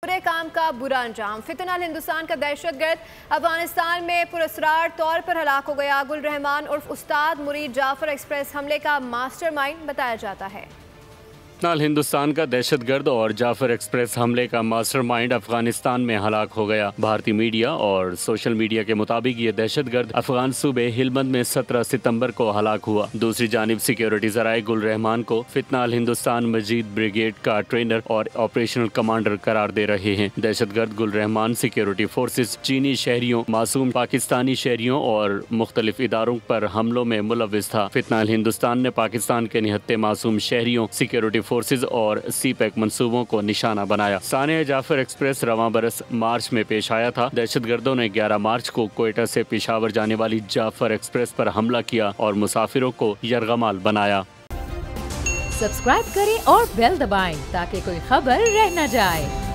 बुरे काम का बुरा अंजाम। फितनल हिंदुस्तान का दहशतगर्द अफगानिस्तान में पुरस्कार तौर पर हलाक हो गया। गुल रहमान उर्फ उस्ताद मुरीद जाफर एक्सप्रेस हमले का मास्टरमाइंड बताया जाता है। फितनल हिंदुस्तान का दहशतगर्द और जाफर एक्सप्रेस हमले का मास्टरमाइंड अफगानिस्तान में हलाक हो गया। भारतीय मीडिया और सोशल मीडिया के मुताबिक ये दहशतगर्द अफगान सूबे हिलमंद में 17 सितंबर को हलाक हुआ। दूसरी जानिब सिक्योरिटी जराए गुल रहमान को फितनल हिंदुस्तान मजीद ब्रिगेड का ट्रेनर और ऑपरेशनल कमांडर करार दे रहे हैं। दहशतगर्द गुल रहमान सिक्योरिटी फोर्सेज, चीनी शहरियों, मासूम पाकिस्तानी शहरियों और मुख्तलिफ इदारों पर हमलों में मुलविस था। फितनल हिंदुस्तान ने पाकिस्तान के निहत्ते मासूम शहरियों, सिक्योरिटी फोर्सेज और सीपैक मंसूबों को निशाना बनाया। सानिया जाफर एक्सप्रेस रवां बरस मार्च में पेश आया था। दहशतगर्दों ने 11 मार्च को क्वेटा से पेशावर जाने वाली जाफर एक्सप्रेस पर हमला किया और मुसाफिरों को यरगमाल बनाया। सब्सक्राइब करें और बेल दबाएं ताकि कोई खबर रह न जाए।